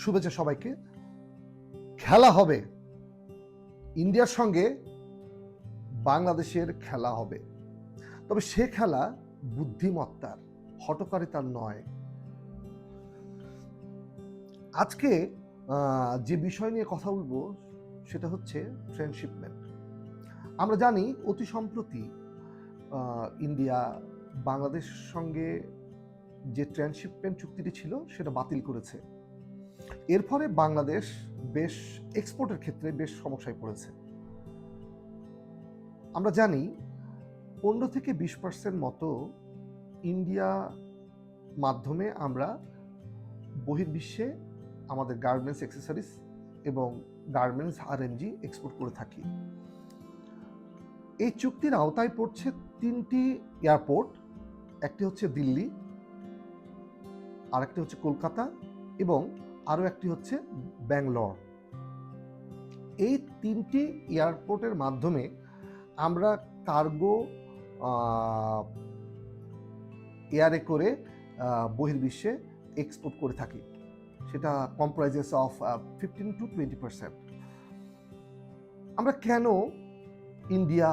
শুভেচ্ছা সবাইকে। খেলা হবে, ইন্ডিয়ার সঙ্গে বাংলাদেশের খেলা হবে, তবে সে খেলা বুদ্ধিমত্তার, হঠকারিতার নয়। আজকে যে বিষয় নিয়ে কথা বলবো সেটা হচ্ছে ট্রান্সশিপমেন্ট। আমরা জানি অতি সম্প্রতি ইন্ডিয়া বাংলাদেশের সঙ্গে যে ট্রান্সশিপমেন্ট চুক্তিটি ছিল সেটা বাতিল করেছে। এর ফলে বাংলাদেশ বেশ এক্সপোর্টের ক্ষেত্রে বেশ সমস্যায় পড়েছে। আমরা জানি 15 থেকে 20% মতো ইন্ডিয়া মাধ্যমে আমরা বহির্বিশ্বে আমাদের গার্মেন্টস অ্যাক্সেসরিজ এবং গার্মেন্টস আরএমজি এক্সপোর্ট করে থাকি। এই চুক্তির আওতায় পড়ছে 3টি এয়ারপোর্ট, একটি হচ্ছে দিল্লি, আরেকটি হচ্ছে কলকাতা এবং আরও একটি হচ্ছে ব্যাঙ্গালোর। এই 3টি এয়ারপোর্টের মাধ্যমে আমরা কার্গো এয়ারে করে বহির্বিশ্বে এক্সপোর্ট করে থাকি। সেটা কম্প্রাইজেস অফ 15 to 20%। আমরা কেন ইন্ডিয়া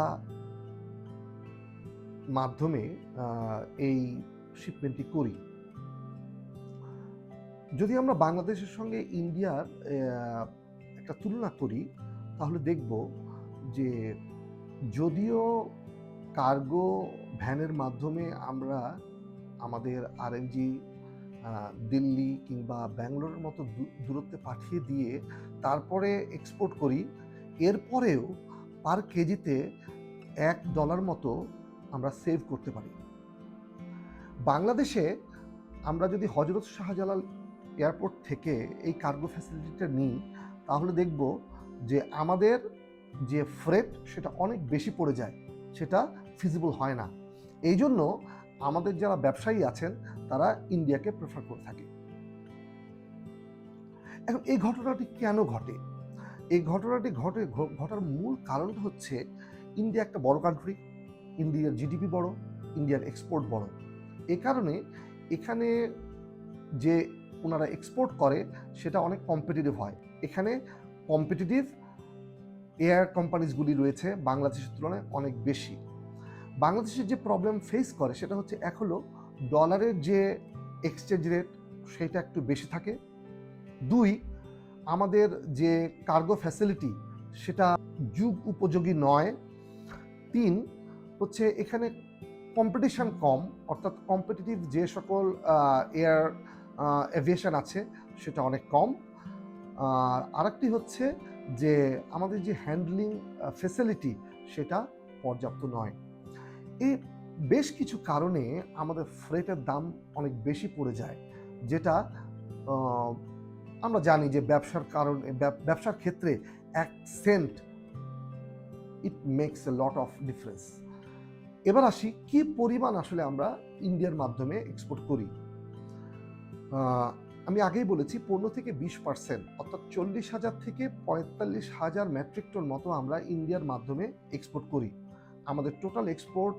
মাধ্যমে এই শিপমেন্টটি করি? যদি আমরা বাংলাদেশের সঙ্গে ইন্ডিয়ার একটা তুলনা করি তাহলে দেখব যে যদিও কার্গো ভ্যানের মাধ্যমে আমরা আমাদের আরএমজি দিল্লি কিংবা ব্যাঙ্গালোরের মতো দূরত্বে পাঠিয়ে দিয়ে তারপরে এক্সপোর্ট করি, এরপরেও পার কেজিতে $1 মতো আমরা সেভ করতে পারি। বাংলাদেশে আমরা যদি হজরত শাহজালাল এয়ারপোর্ট থেকে এই কার্গো ফ্যাসিলিটিটা নিই তাহলে দেখব যে আমাদের যে ফ্রেট সেটা অনেক বেশি পড়ে যায়, সেটা ফিজিবল হয় না। এই জন্য আমাদের যারা ব্যবসায়ী আছেন তারা ইন্ডিয়াকে প্রেফার করে থাকে। এখন এই ঘটনাটি কেন ঘটে? এই ঘটনাটি ঘটার মূল কারণটা হচ্ছে ইন্ডিয়া একটা বড় কান্ট্রি, ইন্ডিয়ার জিডিপি বড়, ইন্ডিয়ার এক্সপোর্ট বড়। এ কারণে এখানে যে ওনারা এক্সপোর্ট করে সেটা অনেক কম্পিটিটিভ হয়। এখানে কম্পিটিটিভ এয়ার কোম্পানিজগুলি রয়েছে বাংলাদেশের তুলনায় অনেক বেশি। বাংলাদেশের যে প্রবলেম ফেস করে সেটা হচ্ছে এক হলো ডলারের যে এক্সচেঞ্জ রেট সেটা একটু বেশি থাকে, 2 আমাদের যে কার্গো ফ্যাসিলিটি সেটা যুগ উপযোগী নয়, 3 হচ্ছে এখানে কম্পিটিশন কম, অর্থাৎ কম্পিটিটিভ যে সকল এয়ার এভিয়েশন আছে সেটা অনেক কম। আরেকটি হচ্ছে যে আমাদের যে হ্যান্ডলিং ফ্যাসিলিটি সেটা পর্যাপ্ত নয়। এই বেশ কিছু কারণে আমাদের ফ্রেটের দাম অনেক বেশি পড়ে যায়, যেটা আমরা জানি যে ব্যবসার ক্ষেত্রে 1 cent it makes a lot of difference. এবার আসি কি পরিমাণ আসলে আমরা ইন্ডিয়ার মাধ্যমে এক্সপোর্ট করি। আমি আগেই বলেছি 15 থেকে 20%, অর্থাৎ 40,000 থেকে 45,000 মেট্রিক টন মতো আমরা ইন্ডিয়ার মাধ্যমে এক্সপোর্ট করি। আমাদের টোটাল এক্সপোর্ট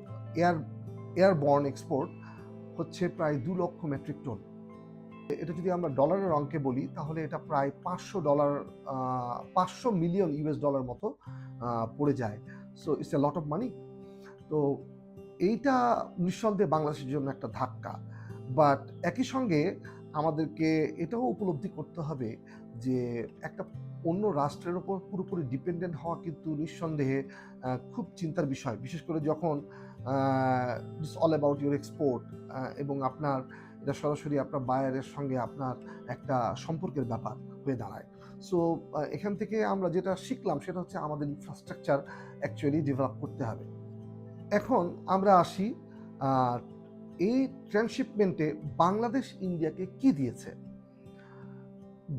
এয়ারবর্ন এক্সপোর্ট হচ্ছে প্রায় 2 লক্ষ মেট্রিক টন। এটা যদি আমরা ডলারের অঙ্কে বলি তাহলে এটা প্রায় $500 মিলিয়ন মতো পড়ে যায়। So it's a lot of money. তো এইটা নিঃসন্দেহে বাংলাদেশের জন্য একটা ধাক্কা। বাট একই সঙ্গে আমাদেরকে এটাও উপলব্ধি করতে হবে যে একটা অন্য রাষ্ট্রের ওপর পুরোপুরি ডিপেন্ডেন্ট হওয়া কিন্তু নিঃসন্দেহে খুব চিন্তার বিষয়, বিশেষ করে যখন it's all about your export এবং আপনার এটা সরাসরি আপনার বায়ারের সঙ্গে আপনার একটা সম্পর্কের ব্যাপার হয়ে দাঁড়ায়। সো এখান থেকে আমরা যেটা শিখলাম সেটা হচ্ছে আমাদের ইনফ্রাস্ট্রাকচার অ্যাকচুয়ালি ডেভেলপ করতে হবে। এখন আমরা আসি এই ট্রান্সশিপমেন্টে বাংলাদেশ ইন্ডিয়াকে কি দিয়েছে।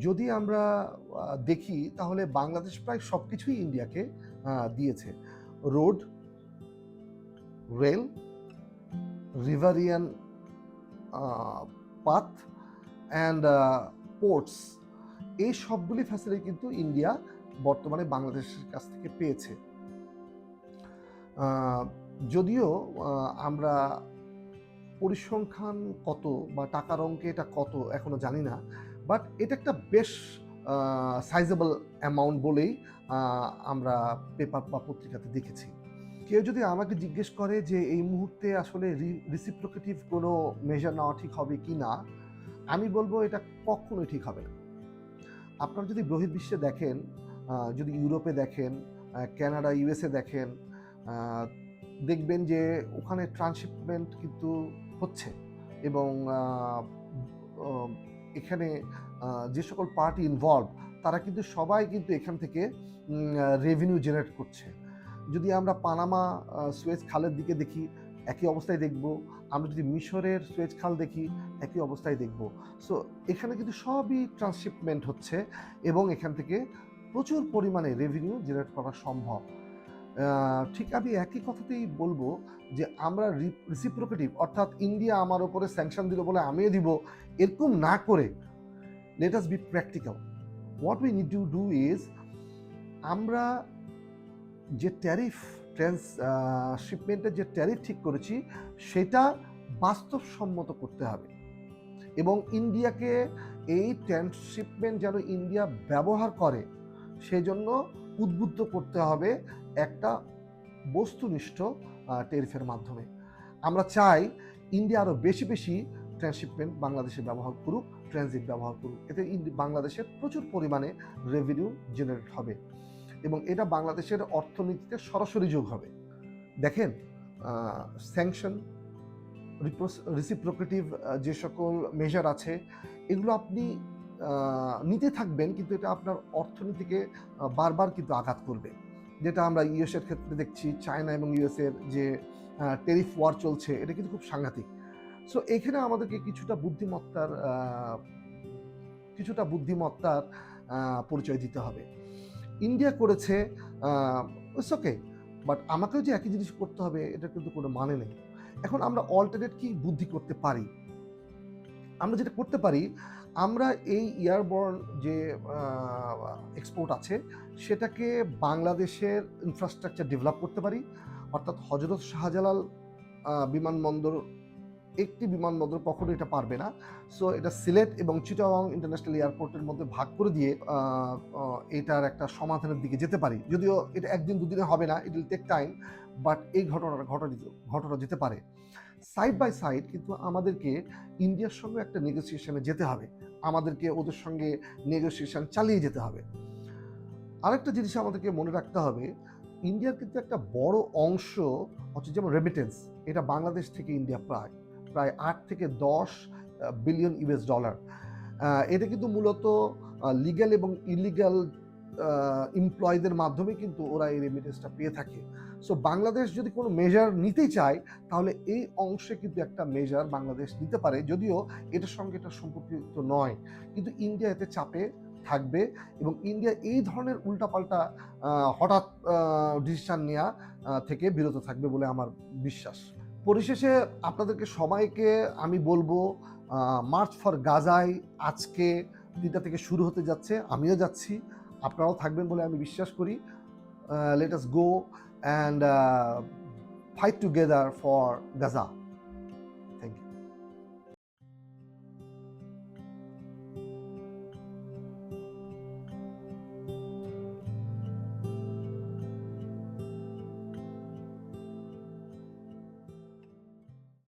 যদি আমরা দেখি তাহলে বাংলাদেশ প্রায় সবকিছুই ইন্ডিয়াকে দিয়েছে। Road, rail, riverine path and ports, এই সবগুলি ফ্যাসিলিটি কিন্তু ইন্ডিয়া বর্তমানে বাংলাদেশের কাছ থেকে পেয়েছে। যদিও আমরা পরিসংখ্যান কত বা টাকার অঙ্কে এটা কত এখনো জানি না, বাট এটা একটা বেশ সাইজেবল অ্যামাউন্ট বলেই আমরা পেপার বা পত্রিকাতে দেখেছি। কেউ যদি আমাকে জিজ্ঞেস করে যে এই মুহূর্তে আসলে রিসিপ্রোকেটিভ কোনো মেজার নেওয়া ঠিক হবে কি না, আমি বলবো এটা কখনোই ঠিক হবে না। আপনারা যদি বহির্বিশ্বে দেখেন, যদি ইউরোপে দেখেন, কানাডা, ইউএসএ দেখেন, দেখবেন যে ওখানে ট্রান্সশিপমেন্ট কিন্তু হচ্ছে এবং এখানে যে সকল পার্টি ইনভলভ তারা কিন্তু সবাই কিন্তু এখান থেকে রেভিনিউ জেনারেট করছে। যদি আমরা পানামা সুয়েজ খালের দিকে দেখি, একই অবস্থায় দেখব। আমরা যদি মিশরের সুয়েজ খাল দেখি, একই অবস্থায় দেখব। সো এখানে কিন্তু সবই ট্রান্সশিপমেন্ট হচ্ছে এবং এখান থেকে প্রচুর পরিমাণে রেভিনিউ জেনারেট করা সম্ভব। ঠিক আমি একই কথাতেই বলবো যে আমরা রিসিপ্রোকেটিভ, অর্থাৎ ইন্ডিয়া আমার ওপরে স্যাংশন দিল বলে আমিও দিব, এরকম না করে let us B practical. What we need to do is, আমরা যে ট্যারিফ ট্রান্সশিপমেন্টের যে ট্যারিফ ঠিক করেছি সেটা বাস্তবসম্মত করতে হবে এবং ইন্ডিয়াকে এই ট্রান্সশিপমেন্ট যেন ইন্ডিয়া ব্যবহার করে সেই জন্য উদ্বুদ্ধ করতে হবে একটা বস্তুনিষ্ঠ ট্যারিফের মাধ্যমে। আমরা চাই ইন্ডিয়া আরও বেশি বেশি ট্রান্সশিপমেন্ট বাংলাদেশে ব্যবহার করুক, ট্রানজিট ব্যবহার করুক। এতে বাংলাদেশের প্রচুর পরিমাণে রেভিনিউ জেনারেট হবে এবং এটা বাংলাদেশের অর্থনীতিতে সরাসরি যোগ হবে। দেখেন, স্যাংশন, রিসিপ্রোকেটিভ যে সকল মেজার আছে এগুলো আপনি নিতে থাকবেন, কিন্তু এটা আপনার অর্থনীতিকে বারবার কিন্তু আঘাত করবে, যেটা আমরা ইউএসের ক্ষেত্রে দেখছি। চায়না এবং ইউএসের যে ট্যারিফ ওয়ার চলছে এটা কিন্তু খুব সাংঘাতিক। সো এখানে আমাদেরকে কিছুটা বুদ্ধিমত্তার পরিচয় দিতে হবে। ইন্ডিয়া করেছে, ইটস ওকে, বাট আমাকেও যে একই জিনিস করতে হবে এটা কিন্তু কোনো মানে নেই। এখন আমরা অল্টারনেট কি বুদ্ধি করতে পারি? আমরা যেটা করতে পারি, আমরা এই এয়ারবর্ন যে এক্সপোর্ট আছে সেটাকে বাংলাদেশের ইনফ্রাস্ট্রাকচার ডেভেলপ করতে পারি। অর্থাৎ হযরত শাহজালাল বিমানবন্দর একটি বিমানবন্দর কখনো এটা পারবে না। সো এটা সিলেট এবং চিটাগং ইন্টারন্যাশনাল এয়ারপোর্টের মধ্যে ভাগ করে দিয়ে এটার একটা সমাধানের দিকে যেতে পারি। যদিও এটা একদিন দুদিনে হবে না, it will take time, but এই ঘটনা যেতে পারে। সাইড বাই সাইড কিন্তু আমাদেরকে ইন্ডিয়ার সঙ্গে একটা নেগোসিয়েশনে যেতে হবে, আমাদেরকে ওদের সঙ্গে নেগোসিয়েশন চালিয়ে যেতে হবে। আরেকটা জিনিস আমাদেরকে মনে রাখতে হবে, ইন্ডিয়ার কিন্তু একটা বড় অংশ হচ্ছে যেমন রেমিটেন্স, এটা বাংলাদেশ থেকে ইন্ডিয়া প্রায় 8 থেকে 10 বিলিয়ন ইউএস ডলার। এটা কিন্তু মূলত লিগ্যাল এবং ইলিগ্যাল এমপ্লয়ীদের মাধ্যমে কিন্তু ওরা এই রেমিটেন্সটা পেয়ে থাকে। সো বাংলাদেশ যদি কোনো মেজার নিতে চায় তাহলে এই অংশে কিন্তু একটা মেজার বাংলাদেশ নিতে পারে, যদিও এটার সঙ্গে এটা সম্পর্কিত নয়, কিন্তু ইন্ডিয়া এতে চাপে থাকবে এবং ইন্ডিয়া এই ধরনের উল্টাপাল্টা হঠাৎ ডিসিশন নেওয়া থেকে বিরত থাকবে বলে আমার বিশ্বাস। পরিশেষে আপনাদেরকে সবাইকে আমি বলবো, মার্চ ফর গাজায় আজকে 3টা থেকে শুরু হতে যাচ্ছে, আমিও যাচ্ছি, আপনারাও থাকবেন বলে আমি বিশ্বাস করি। Let us go and fight together for Gaza.